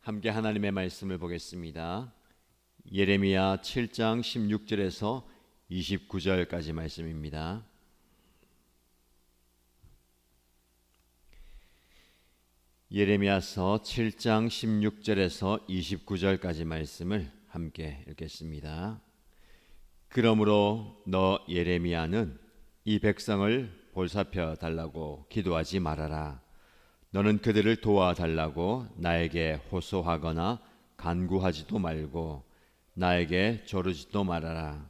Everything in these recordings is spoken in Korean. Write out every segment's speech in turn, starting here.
함께 하나님의 말씀을 보겠습니다. 예레미야 7장 16절에서 29절까지 말씀입니다. 예레미야서 7장 16절에서 29절까지 말씀을 함께 읽겠습니다. 그러므로 너 예레미야는 이 백성을 볼살펴 달라고 기도하지 말아라. 너는 그들을 도와달라고 나에게 호소하거나 간구하지도 말고 나에게 조르지도 말아라.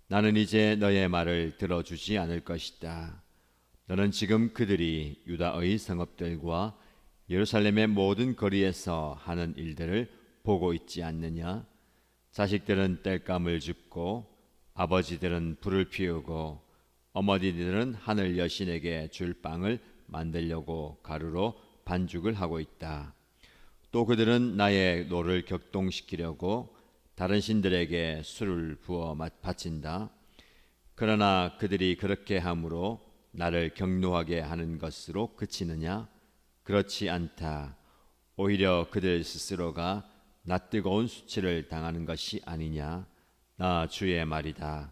나는 이제 너의 말을 들어주지 않을 것이다. 너는 지금 그들이 유다의 성읍들과 예루살렘의 모든 거리에서 하는 일들을 보고 있지 않느냐? 자식들은 땔감을 줍고 아버지들은 불을 피우고 어머니들은 하늘 여신에게 줄 빵을 만들려고 가루로 반죽을 하고 있다. 또 그들은 나의 노를 격동시키려고 다른 신들에게 술을 부어 바친다. 그러나 그들이 그렇게 함으로 나를 경노하게 하는 것으로 그치느냐? 그렇지 않다. 오히려 그들 스스로가 낯뜨거운 수치를 당하는 것이 아니냐? 나 주의 말이다.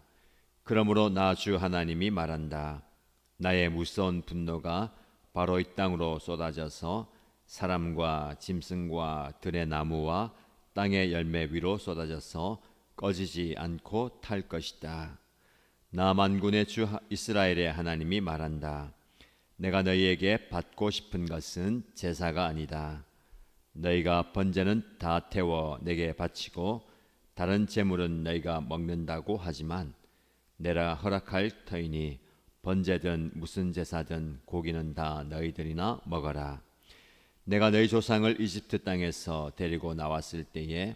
그러므로 나 주 하나님이 말한다. 나의 무서운 분노가 바로 이 땅으로 쏟아져서 사람과 짐승과 들의 나무와 땅의 열매 위로 쏟아져서 꺼지지 않고 탈 것이다. 나 만군의 주 이스라엘의 하나님이 말한다. 내가 너희에게 받고 싶은 것은 제사가 아니다. 너희가 번제는 다 태워 내게 바치고 다른 제물은 너희가 먹는다고 하지만 내가 허락할 터이니 번제든 무슨 제사든 고기는 다 너희들이나 먹어라. 내가 너희 조상을 이집트 땅에서 데리고 나왔을 때에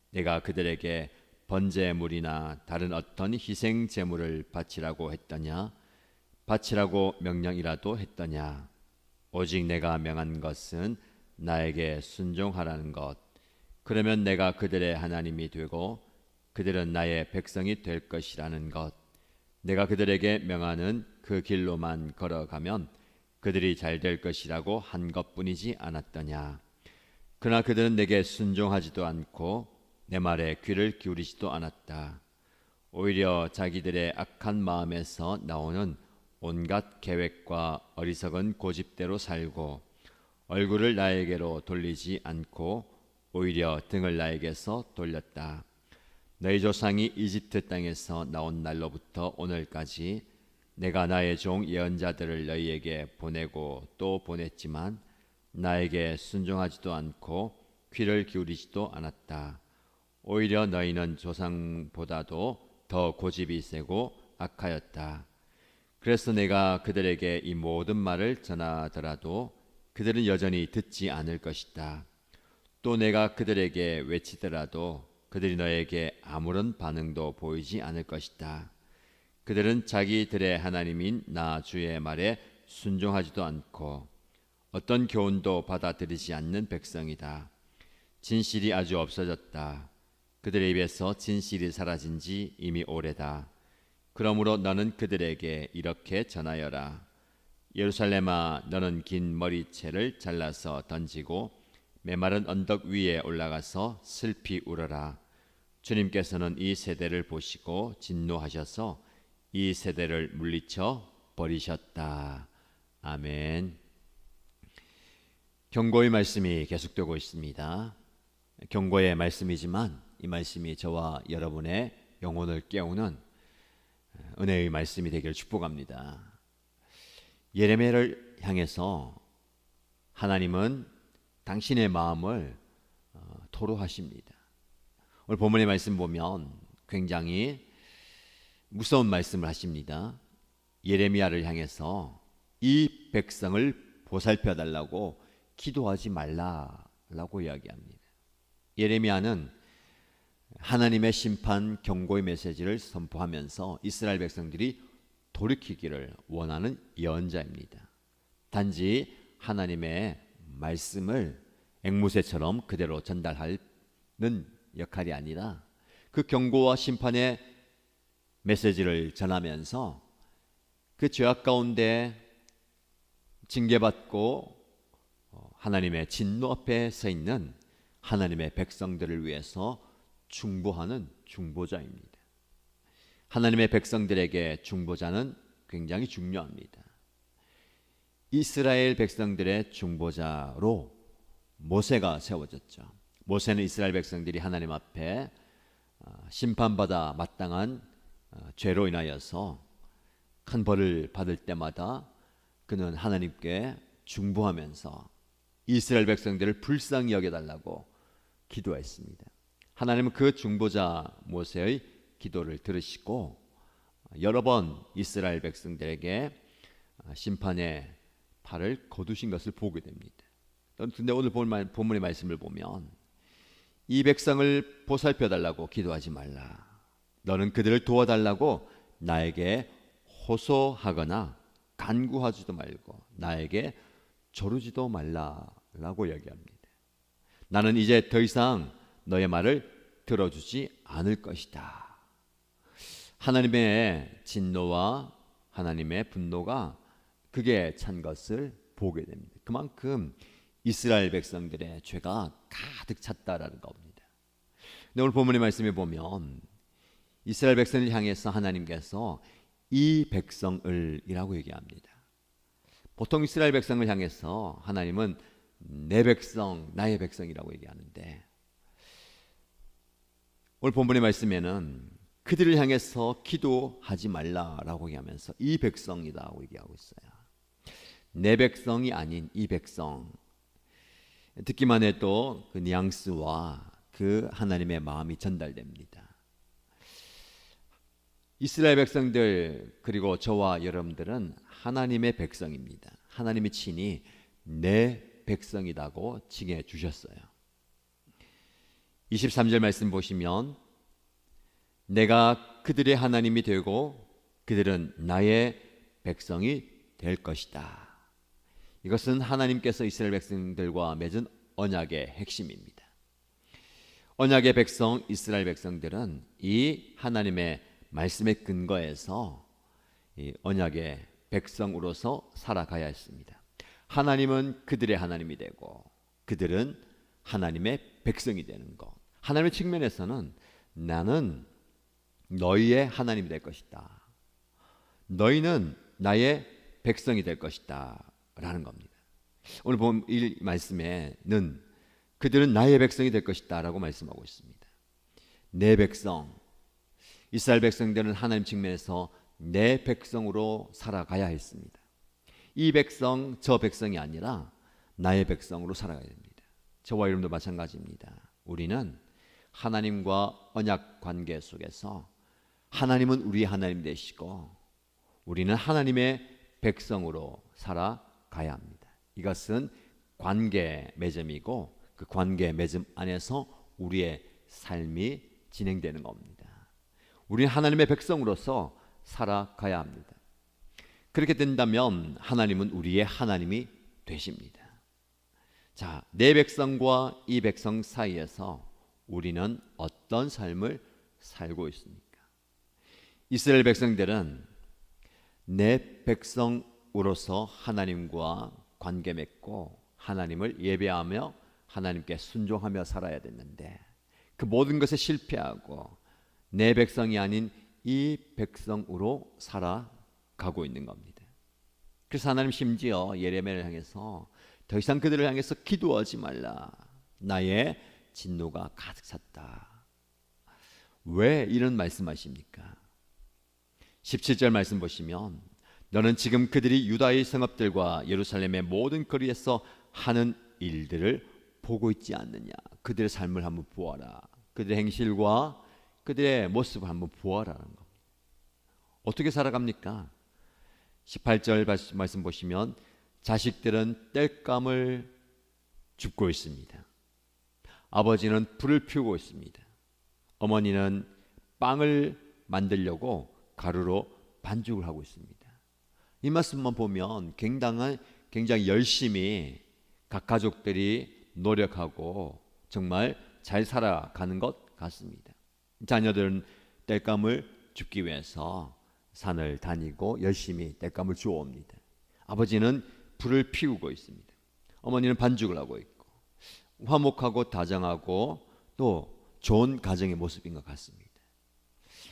내가 그들에게 번제물이나 다른 어떤 희생 제물을 바치라고 했더냐? 바치라고 명령이라도 했더냐? 오직 내가 명한 것은 나에게 순종하라는 것. 그러면 내가 그들의 하나님이 되고 그들은 나의 백성이 될 것이라는 것. 내가 그들에게 명하는 그 길로만 걸어가면 그들이 잘 될 것이라고 한 것뿐이지 않았더냐. 그러나 그들은 내게 순종하지도 않고 내 말에 귀를 기울이지도 않았다. 오히려 자기들의 악한 마음에서 나오는 온갖 계획과 어리석은 고집대로 살고 얼굴을 나에게로 돌리지 않고 오히려 등을 나에게서 돌렸다. 너희 조상이 이집트 땅에서 나온 날로부터 오늘까지 내가 나의 종 예언자들을 너희에게 보내고 또 보냈지만 나에게 순종하지도 않고 귀를 기울이지도 않았다. 오히려 너희는 조상보다도 더 고집이 세고 악하였다. 그래서 내가 그들에게 이 모든 말을 전하더라도 그들은 여전히 듣지 않을 것이다. 또 내가 그들에게 외치더라도 그들이 너에게 아무런 반응도 보이지 않을 것이다. 그들은 자기들의 하나님인 나 주의 말에 순종하지도 않고 어떤 교훈도 받아들이지 않는 백성이다. 진실이 아주 없어졌다. 그들의 입에서 진실이 사라진 지 이미 오래다. 그러므로 너는 그들에게 이렇게 전하여라. 예루살렘아, 너는 긴 머리채를 잘라서 던지고 메마른 언덕 위에 올라가서 슬피 울어라. 주님께서는 이 세대를 보시고 진노하셔서 이 세대를 물리쳐 버리셨다. 아멘. 경고의 말씀이 계속되고 있습니다. 경고의 말씀이지만 이 말씀이 저와 여러분의 영혼을 깨우는 은혜의 말씀이 되기를 축복합니다. 예레미야를 향해서 하나님은 당신의 마음을 토로하십니다. 오늘 본문의 말씀 보면 굉장히 무서운 말씀을 하십니다. 예레미야를 향해서 이 백성을 보살펴 달라고 기도하지 말라라고 이야기합니다. 예레미야는 하나님의 심판 경고의 메시지를 선포하면서 이스라엘 백성들이 돌이키기를 원하는 예언자입니다. 단지 하나님의 말씀을 앵무새처럼 그대로 전달하는 역할이 아니라 그 경고와 심판의 메시지를 전하면서 그 죄악 가운데 징계받고 하나님의 진노 앞에 서 있는 하나님의 백성들을 위해서 중보하는 중보자입니다. 하나님의 백성들에게 중보자는 굉장히 중요합니다. 이스라엘 백성들의 중보자로 모세가 세워졌죠. 모세는 이스라엘 백성들이 하나님 앞에 심판받아 마땅한 죄로 인하여서 큰 벌을 받을 때마다 그는 하나님께 중보하면서 이스라엘 백성들을 불쌍히 여겨달라고 기도했습니다. 하나님은 그 중보자 모세의 기도를 들으시고 여러 번 이스라엘 백성들에게 심판의 팔을 거두신 것을 보게 됩니다. 그런데 오늘 본문의 말씀을 보면 이 백성을 보살펴달라고 기도하지 말라. 너는 그들을 도와달라고 나에게 호소하거나 간구하지도 말고 나에게 조르지도 말라라고 이야기합니다. 나는 이제 더 이상 너의 말을 들어주지 않을 것이다. 하나님의 진노와 하나님의 분노가 극에 찬 것을 보게 됩니다. 그만큼 이스라엘 백성들의 죄가 가득 찼다라는 겁니다. 근데 오늘 본문의 말씀에 보면 이스라엘 백성을 향해서 하나님께서 이 백성을이라고 얘기합니다. 보통 이스라엘 백성을 향해서 하나님은 내 백성, 나의 백성이라고 얘기하는데 오늘 본문의 말씀에는 그들을 향해서 기도하지 말라라고 얘기하면서 이 백성이라고 얘기하고 있어요. 내 백성이 아닌 이 백성. 듣기만 해도 그 뉘앙스와 그 하나님의 마음이 전달됩니다. 이스라엘 백성들 그리고 저와 여러분들은 하나님의 백성입니다. 하나님이 친히 내 백성이라고 칭해 주셨어요. 23절 말씀 보시면 내가 그들의 하나님이 되고 그들은 나의 백성이 될 것이다. 이것은 하나님께서 이스라엘 백성들과 맺은 언약의 핵심입니다. 언약의 백성 이스라엘 백성들은 이 하나님의 말씀의 근거에서 이 언약의 백성으로서 살아가야 했습니다. 하나님은 그들의 하나님이 되고 그들은 하나님의 백성이 되는 것. 하나님의 측면에서는 나는 너희의 하나님이 될 것이다. 너희는 나의 백성이 될 것이다 라는 겁니다. 오늘 본 이 말씀에는 그들은 나의 백성이 될 것이다 라고 말씀하고 있습니다. 내 백성, 이스라엘 백성들은 하나님 측면에서 내 백성으로 살아가야 했습니다. 이 백성, 저 백성이 아니라 나의 백성으로 살아가야 됩니다. 저와 여러분도 마찬가지입니다. 우리는 하나님과 언약 관계 속에서 하나님은 우리의 하나님 되시고 우리는 하나님의 백성으로 살아가야 합니다. 이것은 관계 맺음이고 그 관계 맺음 안에서 우리의 삶이 진행되는 겁니다. 우리는 하나님의 백성으로서 살아가야 합니다. 그렇게 된다면 하나님은 우리의 하나님이 되십니다. 자, 내 백성과 이 백성 사이에서 우리는 어떤 삶을 살고 있습니까? 이스라엘 백성들은 내 백성으로서 하나님과 관계 맺고 하나님을 예배하며 하나님께 순종하며 살아야 됐는데 그 모든 것에 실패하고 내 백성이 아닌 이 백성으로 살아가고 있는 겁니다. 그래서 하나님 심지어 예레미야를 향해서 더 이상 그들을 향해서 기도하지 말라. 나의 진노가 가득 찼다. 왜 이런 말씀하십니까? 17절 말씀 보시면 너는 지금 그들이 유다의 성읍들과 예루살렘의 모든 거리에서 하는 일들을 보고 있지 않느냐. 그들의 삶을 한번 보아라. 그들의 행실과 그들의 모습을 한번 보아라는 겁니다. 어떻게 살아갑니까? 18절 말씀 보시면 자식들은 땔감을 줍고 있습니다. 아버지는 불을 피우고 있습니다. 어머니는 빵을 만들려고 가루로 반죽을 하고 있습니다. 이 말씀만 보면 굉장히 열심히 각 가족들이 노력하고 정말 잘 살아가는 것 같습니다. 자녀들은 땔감을 줍기 위해서 산을 다니고 열심히 땔감을 주워옵니다. 아버지는 불을 피우고 있습니다. 어머니는 반죽을 하고 있고 화목하고 다정하고 또 좋은 가정의 모습인 것 같습니다.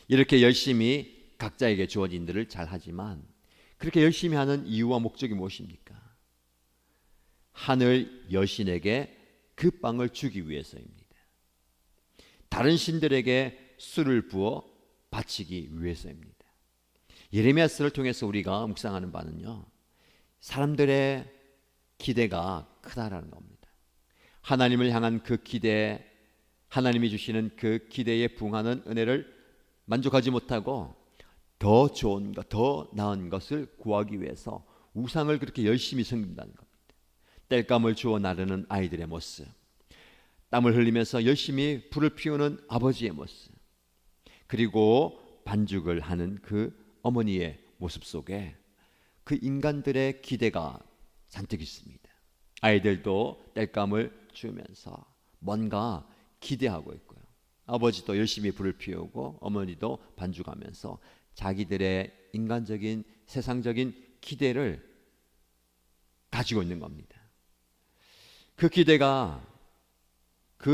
이렇게 열심히 각자에게 주어진 일을 잘 하지만 그렇게 열심히 하는 이유와 목적이 무엇입니까? 하늘 여신에게 그 빵을 주기 위해서입니다. 다른 신들에게 술을 부어 바치기 위해서입니다. 예레미야서를 통해서 우리가 묵상하는 바는요, 사람들의 기대가 크다라는 겁니다. 하나님을 향한 그 기대, 하나님이 주시는 그 기대에 부응하는 은혜를 만족하지 못하고 더 좋은 것, 더 나은 것을 구하기 위해서 우상을 그렇게 열심히 섬긴다는 겁니다. 땔감을 주워 나르는 아이들의 모습, 땀을 흘리면서 열심히 불을 피우는 아버지의 모습, 그리고 반죽을 하는 그 어머니의 모습 속에 그 인간들의 기대가 잔뜩 있습니다. 아이들도 땔감을 주면서 뭔가 기대하고 있고요. 아버지도 열심히 불을 피우고 어머니도 반죽하면서 자기들의 인간적인 세상적인 기대를 가지고 있는 겁니다. 그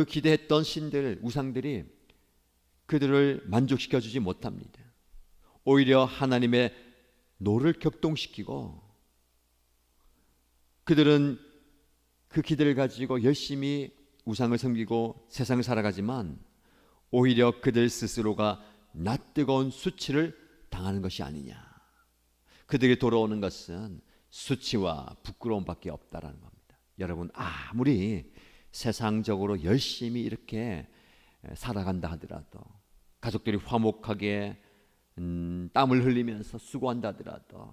기대했던 신들, 우상들이 그들을 만족시켜주지 못합니다. 오히려 하나님의 노를 격동시키고 그들은 그 기대를 가지고 열심히 우상을 섬기고 세상을 살아가지만 오히려 그들 스스로가 낯뜨거운 수치를 당하는 것이 아니냐. 그들이 돌아오는 것은 수치와 부끄러움밖에 없다라는 겁니다. 여러분, 아무리 세상적으로 열심히 이렇게 살아간다 하더라도, 가족들이 화목하게 땀을 흘리면서 수고한다 하더라도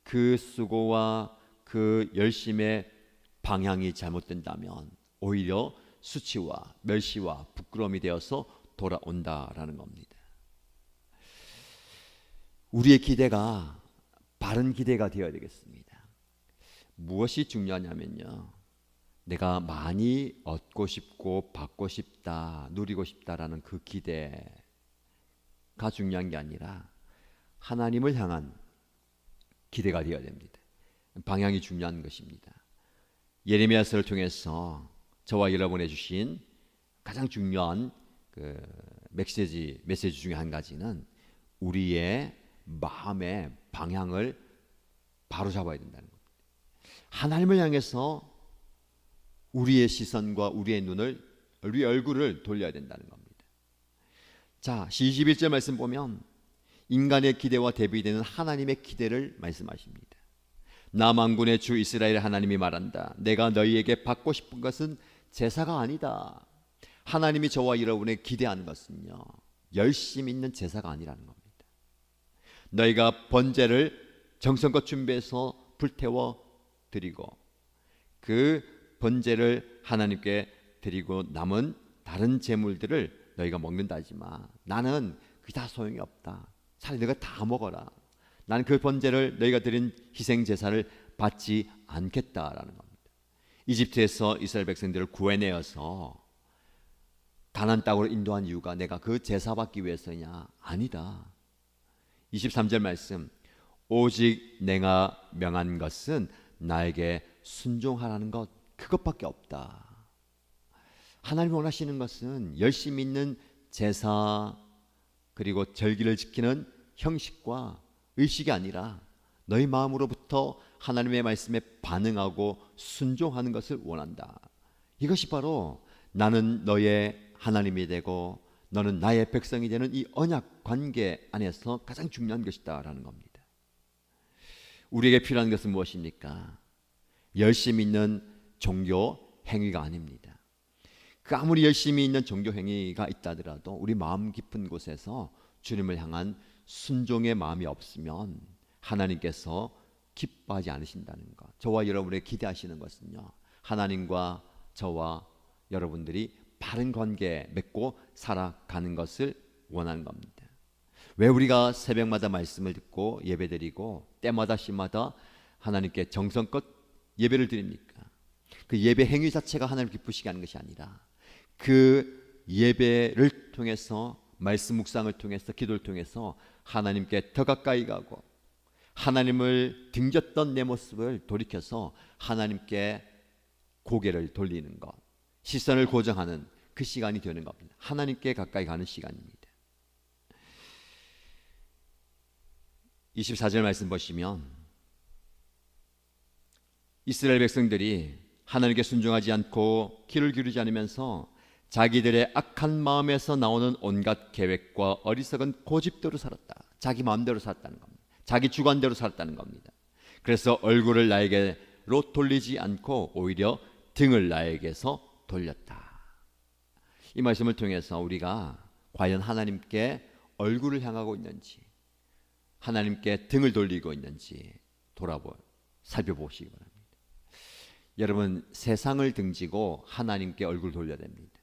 그 수고와 그 열심의 방향이 잘못된다면 오히려 수치와 멸시와 부끄러움이 되어서 돌아온다라는 겁니다. 우리의 기대가 바른 기대가 되어야 되겠습니다. 무엇이 중요하냐면요, 내가 많이 얻고 싶고 받고 싶다, 누리고 싶다라는 그 기대가 중요한 게 아니라 하나님을 향한 기대가 되어야 됩니다. 방향이 중요한 것입니다. 예레미야서를 통해서 저와 여러분에 주신 가장 중요한 그 메시지 중에 한 가지는 우리의 마음의 방향을 바로 잡아야 된다는 겁니다. 하나님을 향해서 우리의 시선과 우리의 눈을, 우리의 얼굴을 돌려야 된다는 겁니다. 자, 21절 말씀 보면 인간의 기대와 대비되는 하나님의 기대를 말씀하십니다. 나 만군의 주 이스라엘 하나님이 말한다. 내가 너희에게 받고 싶은 것은 제사가 아니다. 하나님이 저와 여러분의 기대하는 것은요, 열심 있는 제사가 아니라는 겁니다. 너희가 번제를 정성껏 준비해서 불태워 드리고 그 번제를 하나님께 드리고 남은 다른 제물들을 너희가 먹는다 하지 마. 나는 그게 다 소용이 없다. 차라리 너희가 다 먹어라. 나는 그 번제를 너희가 드린 희생 제사를 받지 않겠다라는 겁니다. 이집트에서 이스라엘 백성들을 구해내어서 가나안 땅으로 인도한 이유가 내가 그 제사 받기 위해서냐? 아니다. 23절 말씀, 오직 내가 명한 것은 나에게 순종하라는 것, 그것밖에 없다. 하나님 원하시는 것은 열심히 있는 제사 그리고 절기를 지키는 형식과 의식이 아니라 너희 마음으로부터 하나님의 말씀에 반응하고 순종하는 것을 원한다. 이것이 바로 나는 너의 하나님이 되고 너는 나의 백성이 되는 이 언약 관계 안에서 가장 중요한 것이다 라는 겁니다. 우리에게 필요한 것은 무엇입니까? 열심히 있는 종교 행위가 아닙니다. 그 아무리 열심히 있는 종교 행위가 있다 하더라도 우리 마음 깊은 곳에서 주님을 향한 순종의 마음이 없으면 하나님께서 기뻐하지 않으신다는 것. 저와 여러분의 기대하시는 것은요, 하나님과 저와 여러분들이 바른 관계 맺고 살아가는 것을 원하는 겁니다. 왜 우리가 새벽마다 말씀을 듣고 예배드리고 때마다 시마다 하나님께 정성껏 예배를 드립니까? 그 예배 행위 자체가 하나님 기쁘시게 하는 것이 아니라 그 예배를 통해서, 말씀 묵상을 통해서, 기도를 통해서 하나님께 더 가까이 가고 하나님을 등졌던 내 모습을 돌이켜서 하나님께 고개를 돌리는 것, 시선을 고정하는 그 시간이 되는 겁니다. 하나님께 가까이 가는 시간입니다. 24절 말씀 보시면 이스라엘 백성들이 하나님께 순종하지 않고 귀를 기울이지 않으면서 자기들의 악한 마음에서 나오는 온갖 계획과 어리석은 고집대로 살았다. 자기 마음대로 살았다는 겁니다. 자기 주관대로 살았다는 겁니다. 그래서 얼굴을 나에게로 돌리지 않고 오히려 등을 나에게서 돌렸다. 이 말씀을 통해서 우리가 과연 하나님께 얼굴을 향하고 있는지, 하나님께 등을 돌리고 있는지 살펴보시기 바랍니다. 여러분, 세상을 등지고 하나님께 얼굴 돌려야 됩니다.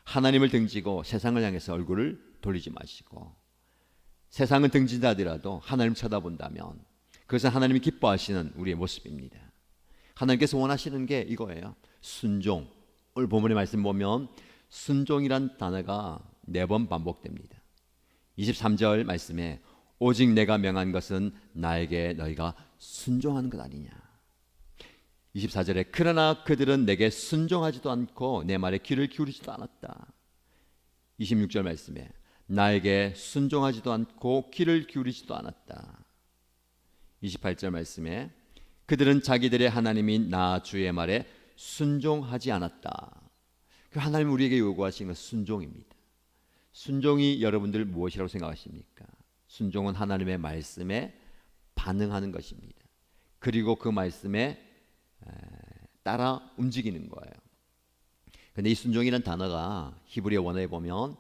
하나님을 등지고 세상을 향해서 얼굴을 돌리지 마시고, 세상은 등진다 하더라도 하나님 쳐다본다면 그것은 하나님이 기뻐하시는 우리의 모습입니다. 하나님께서 원하시는 게 이거예요. 순종. 오늘 본문의 말씀 보면 순종이란 단어가 4번 반복됩니다. 23절 말씀에 오직 내가 명한 것은 나에게 너희가 순종하는 것 아니냐. 24절에 그러나 그들은 내게 순종하지도 않고 내 말에 귀를 기울이지도 않았다. 26절 말씀에 나에게 순종하지도 않고 귀를 기울이지도 않았다. 28절 말씀에 그들은 자기들의 하나님인 나 주의 말에 순종하지 않았다. 그 하나님 우리에게 요구하시는 것은 순종입니다. 순종이 여러분들 무엇이라고 생각하십니까? 순종은 하나님의 말씀에 반응하는 것입니다. 그리고 그 말씀에 따라 움직이는 거예요. 그런데 이 순종이라는 단어가 히브리어 원어에 보면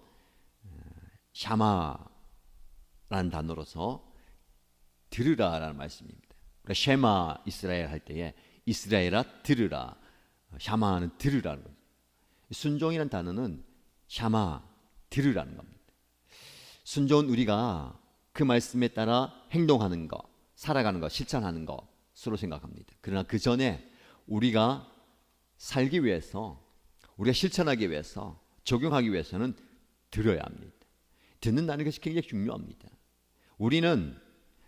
샤마라는 단어로서 들으라라는 말씀입니다. 그러니까 쉐마 이스라엘 할 때에 이스라엘아 들으라, 샤마는 들으라는 거죠. 순종이라는 단어는 샤마 들으라는 겁니다. 순종은 우리가 그 말씀에 따라 행동하는 것, 살아가는 것, 실천하는 것으로 생각합니다. 그러나 그 전에 우리가 살기 위해서, 우리가 실천하기 위해서, 적용하기 위해서는 들어야 합니다. 듣는다는 것이 굉장히 중요합니다. 우리는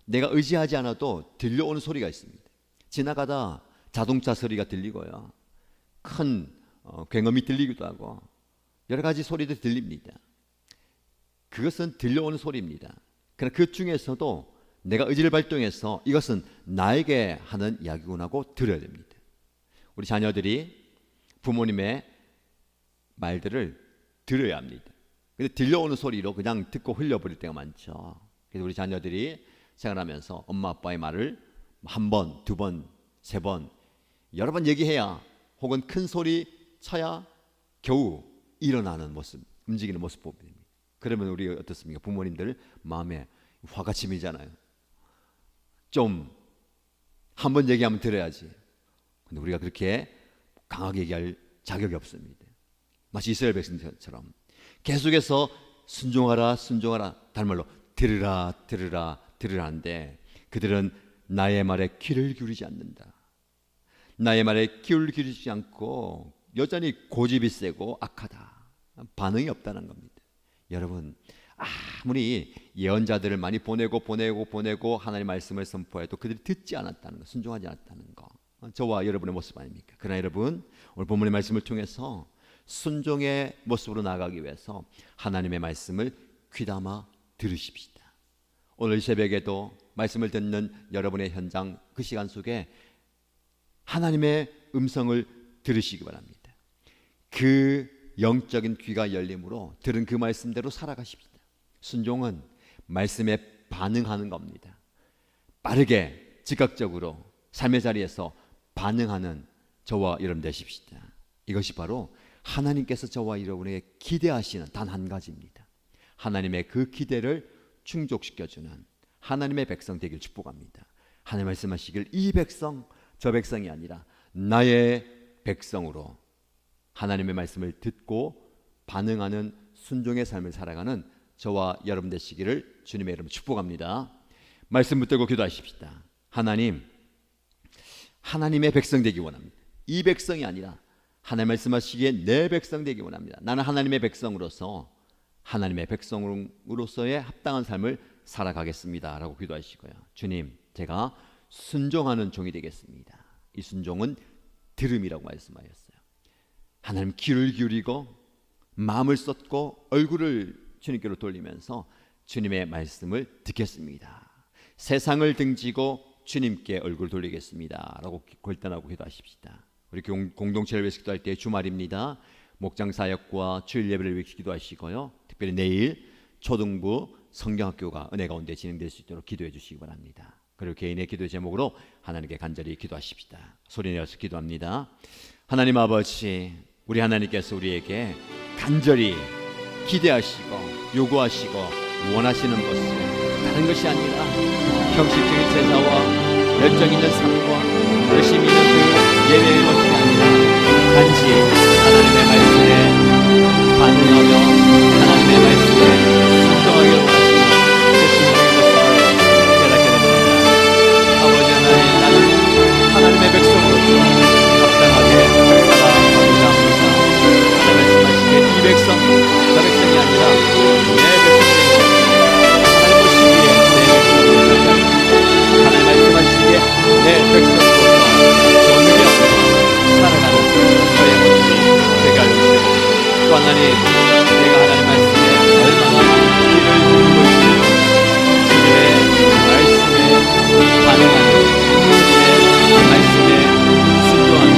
내가 의지하지 않아도 들려오는 소리가 있습니다. 지나가다 자동차 소리가 들리고요, 큰 굉음이 들리기도 하고 여러 가지 소리들이 들립니다. 그것은 들려오는 소리입니다. 그러나 그 중에서도 내가 의지를 발동해서 이것은 나에게 하는 이야기구나 하고 들어야 됩니다. 우리 자녀들이 부모님의 말들을 들어야 합니다. 근데 들려오는 소리로 그냥 듣고 흘려버릴 때가 많죠. 그래서 우리 자녀들이 생활하면서 엄마 아빠의 말을 한 번, 두 번, 세 번, 여러 번 얘기해야, 혹은 큰 소리 쳐야 겨우 일어나는 모습, 움직이는 모습 보게 됩니다. 그러면 우리 어떻습니까? 부모님들 마음에 화가 치밀잖아요. 좀 한 번 얘기하면 들어야지. 근데 우리가 그렇게 강하게 얘기할 자격이 없습니다. 마치 이스라엘 백성처럼 계속해서 순종하라, 순종하라, 다른 말로 들으라, 들으라, 들으라 하는데 그들은 나의 말에 귀를 기울이지 않는다. 나의 말에 귀를 기울이지 않고 여전히 고집이 세고 악하다. 반응이 없다는 겁니다. 여러분, 아무리 예언자들을 많이 보내고 하나님의 말씀을 선포해도 그들이 듣지 않았다는 거, 순종하지 않았다는 거, 저와 여러분의 모습 아닙니까? 그러나 여러분, 오늘 본문의 말씀을 통해서 순종의 모습으로 나아가기 위해서 하나님의 말씀을 귀담아 들으십시다. 오늘 새벽에도 말씀을 듣는 여러분의 현장, 그 시간 속에 하나님의 음성을 들으시기 바랍니다. 그 영적인 귀가 열림으로 들은 그 말씀대로 살아가십시다. 순종은 말씀에 반응하는 겁니다. 빠르게 즉각적으로 삶의 자리에서 반응하는 저와 여러분 되십시다. 이것이 바로 하나님께서 저와 여러분에게 기대하시는 단 한 가지입니다. 하나님의 그 기대를 충족시켜주는 하나님의 백성 되길 축복합니다. 하나님 말씀하시길 이 백성 저 백성이 아니라 나의 백성으로 하나님의 말씀을 듣고 반응하는 순종의 삶을 살아가는 저와 여러분 되시기를 주님의 이름으로 축복합니다. 말씀 붙들고 기도하십시다. 하나님, 하나님의 백성 되기 원합니다. 이 백성이 아니라 하나님 말씀하시기에 내 백성 되기 원합니다. 나는 하나님의 백성으로서 하나님의 백성으로서의 합당한 삶을 살아가겠습니다 라고 기도하시고요. 주님, 제가 순종하는 종이 되겠습니다. 이 순종은 들음이라고 말씀하셨어요. 하나님 귀를 기울이고 마음을 쏟고 얼굴을 주님께로 돌리면서 주님의 말씀을 듣겠습니다. 세상을 등지고 주님께 얼굴 돌리겠습니다 라고 결단하고 기도하십시다. 우리 공동체를 위해서 기도할 때 주말입니다. 목장 사역과 주일 예배를 위해 기도하시고요. 특별히 내일 초등부 성경학교가 은혜 가운데 진행될 수 있도록 기도해 주시기 바랍니다. 그리고 개인의 기도 제목으로 하나님께 간절히 기도하십시다. 소리내어서 기도합니다. 하나님 아버지, 우리 하나님께서 우리에게 간절히 기대하시고 요구하시고 원하시는 것은 다른 것이 아니라 형식적인 제사와 열정 있는 삶과 열심히 있는 그 예배의 것이 아니라 단지 하나님의 말씀에 반응하며 하나님의 말씀에 순종하기를 원하시는 그 심령의 모습을 깨닫게 됩니다. 아버지 하나님, 나는 하나님의 백성으로서 합당하게 살아가고자 합니다. 하나님 말씀하시기에 이 백성, 저 백성이 아니라 내 백성이 하나님 보시기에 내 백성으로 하나님 말씀하시기에 내 백성으로서 정죄하고 살아가는 저의 모습이 되게 하여 주시옵소서. 또 하나님, 내가 하나님 말씀에 얼마나 귀를 기울이고 있으며 주님의 말씀에 반응하는, 주님의 말씀에 순종하는,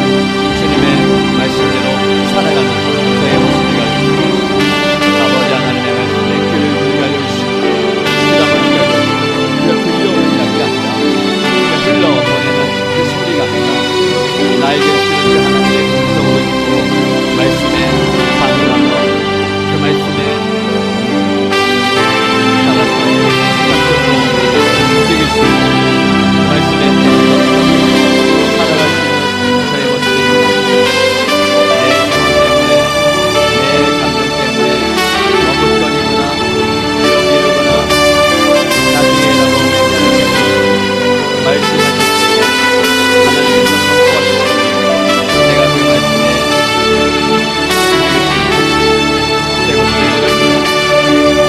주님의 말씀대로 살아가는 저의 모습이 되게 하여 주시옵소서. 아버지 하나님의 말씀에 귀를 기울이게 하여 주시고 귀담을 듣게 하여 주시고 그냥 들려오는 이야기가 아니라 그냥 흘러보내는 그 소리가 아니라 나에게 주시는 그 하나님의 음성으로 듣고 말씀에 반응하며 그 말씀에 따라서 움직일 수 있는 그 말씀에 살아가시는 저의 모습이 내 감정 때문에 머뭇거리거나 미루거나 나중에라도 말씀하셨을 때 하나님께서 선포하셨을 때 내가 그 말씀에 내 것을 내어가지고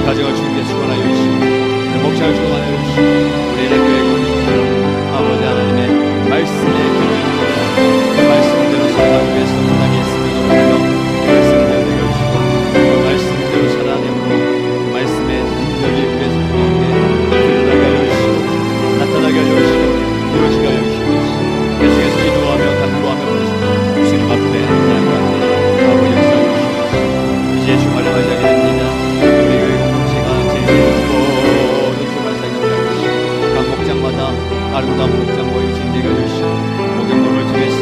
세상을 가정을 주님께 축원하여 주시고 목장을 축원하여 주시고 우리의 교회 공동체를 아버지 하나님의 말씀에 귀를 그 말씀대로 살아가기 위해서 하나님의 했으면 좋겠고 그 말씀대로 되게 해주시고 그 말씀대로 살아내므로 그 말씀의 능력이 위해서 우리에게 드러나게 하여 주시고 나타나게 하여 주시고 이루어지게 하여 주시고 계속해서 기도하며 간구하며 주님 앞에 하나님 앞에 아버지 역사해 주시고 이제 주말을 맞이하게 됩니다. 아름다운 목장 모임 진행해 주시고 목욕물을 통해서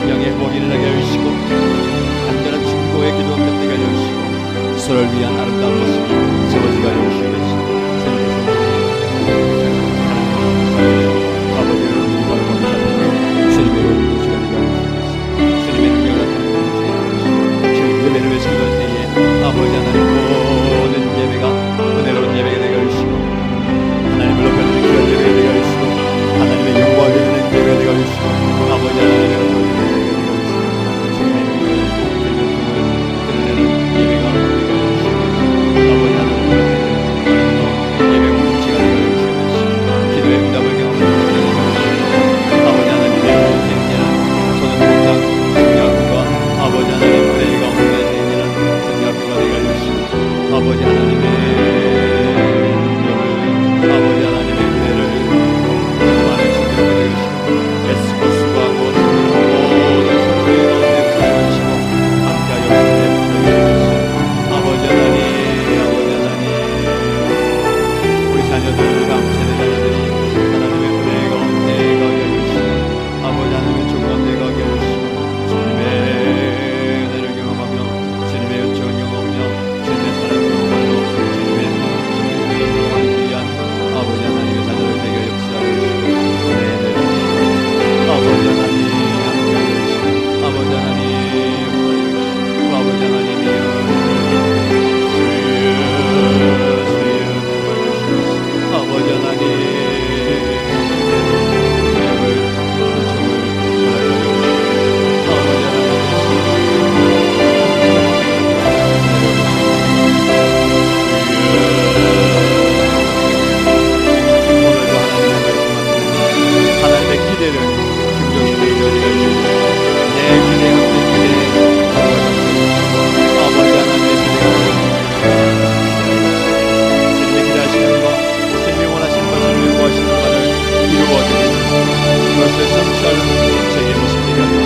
영의 복이 일어나게 해주시고 간절한 충고의 기도 끝내게 해주시고 서로를 위한 아름다운 모습이